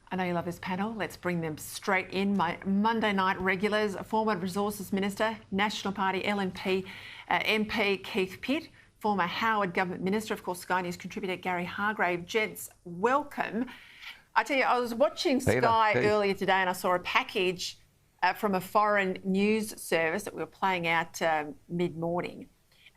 I know you love this panel. Let's bring them straight in. My Monday night regulars, former Resources Minister, National Party LNP MP Keith Pitt, former Howard Government Minister, of course, Sky News contributor Gary Hardgrave. Gents, welcome. I tell you, I was watching Sky earlier today and I saw a package from a foreign news service that we were playing out mid-morning.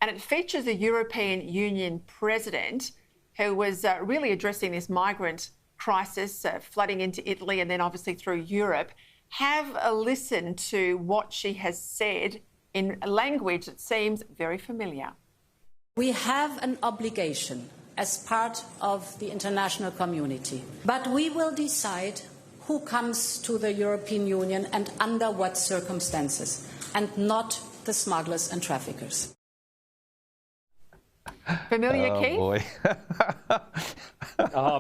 And it features a European Union president who was really addressing this migrant crisis flooding into Italy and then obviously through Europe. Have a listen to what she has said in language that seems very familiar. We have an obligation as part of the international community, but we will decide who comes to the European Union and under what circumstances, and not the smugglers and traffickers. Familiar, Keith? Boy.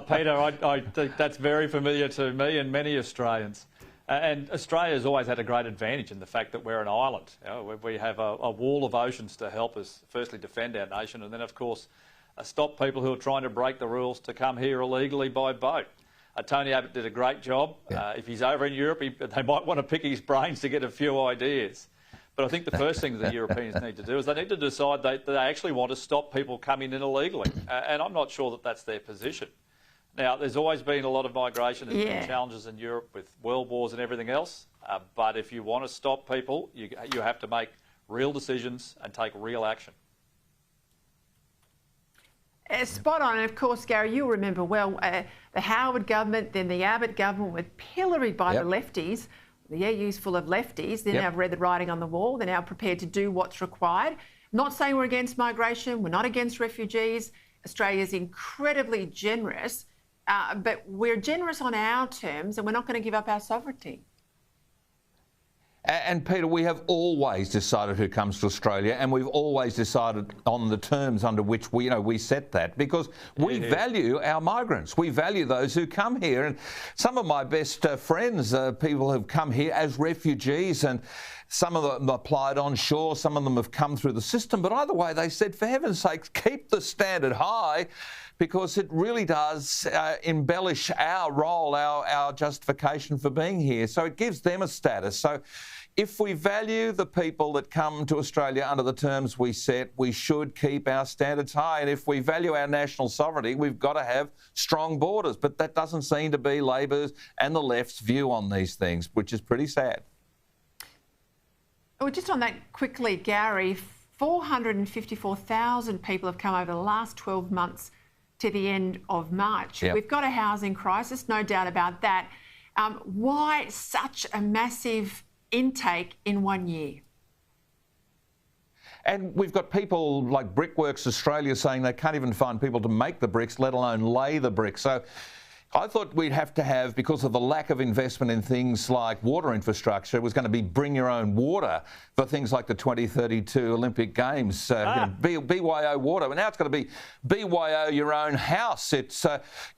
Peter, I think that's very familiar to me and many Australians. And Australia's always had a great advantage in the fact that we're an island. You know, we have a wall of oceans to help us firstly defend our nation and then, of course, stop people who are trying to break the rules to come here illegally by boat. Tony Abbott did a great job. Yeah. If he's over in Europe, they might want to pick his brains to get a few ideas. But I think the first thing the Europeans need to do is they need to decide that they actually want to stop people coming in illegally. And I'm not sure that that's their position. Now, there's always been a lot of migration. There's been challenges in Europe with world wars and everything else. But if you want to stop people, you have to make real decisions and take real action. Spot on. And of course, Gary, you'll remember well, the Howard government, then the Abbott government were pilloried by the lefties. The EU's full of lefties. They now have read the writing on the wall. They're now prepared to do what's required. Not saying we're against migration. We're not against refugees. Australia's incredibly generous, but we're generous on our terms and we're not going to give up our sovereignty. And Peter, we have always decided who comes to Australia, and we've always decided on the terms under which we set that, because we value our migrants. We value those who come here. And some of my best friends, people have come here as refugees, and some of them applied on shore, some of them have come through the system. But either way, they said, for heaven's sake, keep the standard high, because it really does embellish our role, our justification for being here. So it gives them a status. So if we value the people that come to Australia under the terms we set, we should keep our standards high. And if we value our national sovereignty, we've got to have strong borders. But that doesn't seem to be Labor's and the left's view on these things, which is pretty sad. Well, just on that quickly, Gary, 454,000 people have come over the last 12 months to the end of March. We've got a housing crisis, no doubt about that. Why such a massive intake in 1 year? And we've got people like Brickworks Australia saying they can't even find people to make the bricks, let alone lay the bricks. So I thought we'd have to have, because of the lack of investment in things like water infrastructure, it was going to be bring your own water for things like the 2032 Olympic Games, BYO water. And now it's going to be BYO your own house. It's,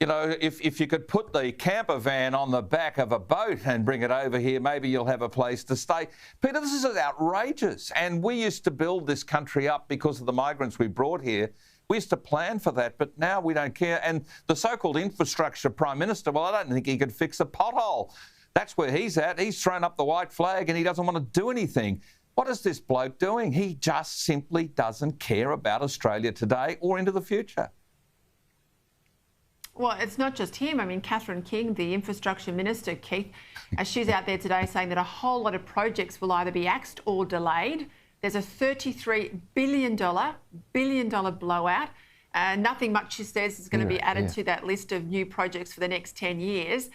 if you could put the camper van on the back of a boat and bring it over here, maybe you'll have a place to stay. Peter, this is outrageous. And we used to build this country up because of the migrants we brought here. We used to plan for that, but now we don't care. And the so-called infrastructure Prime Minister, well, I don't think he could fix a pothole. That's where he's at. He's thrown up the white flag and he doesn't want to do anything. What is this bloke doing? He just simply doesn't care about Australia today or into the future. Well, it's not just him. I mean, Catherine King, the infrastructure minister, Keith, she's out there today saying that a whole lot of projects will either be axed or delayed. There's a $33 billion blowout. Nothing much, she says, is going to be added to that list of new projects for the next 10 years.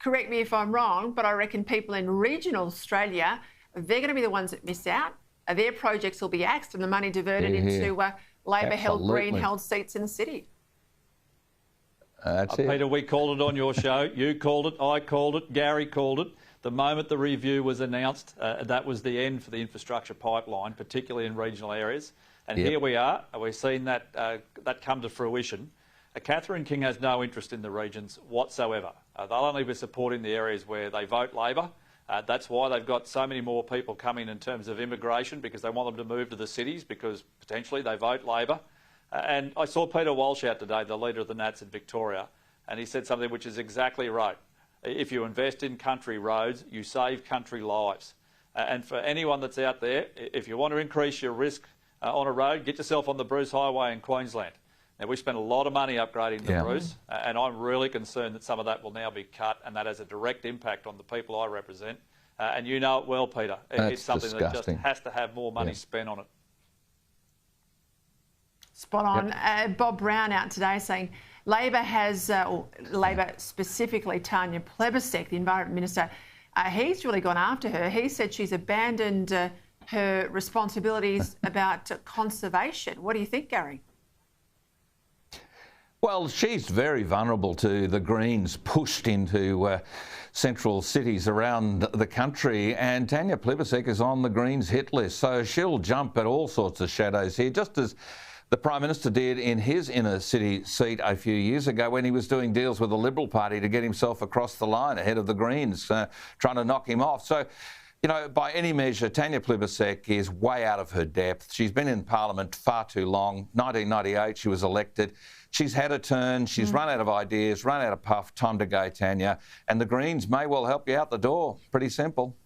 Correct me if I'm wrong, but I reckon people in regional Australia, they're going to be the ones that miss out. Their projects will be axed and the money diverted into Labor-held, Green-held seats in the city. That's it. Peter, we called it on your show. You called it, I called it, Gary called it. The moment the review was announced, that was the end for the infrastructure pipeline, particularly in regional areas. And here we are. We're seeing that come to fruition. Catherine King has no interest in the regions whatsoever. They'll only be supporting the areas where they vote Labor. That's why they've got so many more people coming in terms of immigration, because they want them to move to the cities because potentially they vote Labor. And I saw Peter Walsh out today, the leader of the Nats in Victoria, and he said something which is exactly right. If you invest in country roads, you save country lives. And for anyone that's out there, if you want to increase your risk on a road, get yourself on the Bruce Highway in Queensland. Now, we spent a lot of money upgrading the Bruce, and I'm really concerned that some of that will now be cut, and that has a direct impact on the people I represent. And you know it well, Peter. It's something disgusting. that just has to have more money spent on it. Spot on. Bob Brown out today saying Labor has, or Labor specifically Tanya Plibersek, the Environment Minister, he's really gone after her. He said she's abandoned her responsibilities about conservation. What do you think, Gary? Well, she's very vulnerable to the Greens pushed into central cities around the country, and Tanya Plibersek is on the Greens hit list, so she'll jump at all sorts of shadows here, just as the Prime Minister did in his inner city seat a few years ago when he was doing deals with the Liberal Party to get himself across the line ahead of the Greens, trying to knock him off. So, you know, by any measure, Tanya Plibersek is way out of her depth. She's been in Parliament far too long. 1998, she was elected. She's had a turn. She's run out of ideas, run out of puff. Time to go, Tanya. And the Greens may well help you out the door. Pretty simple.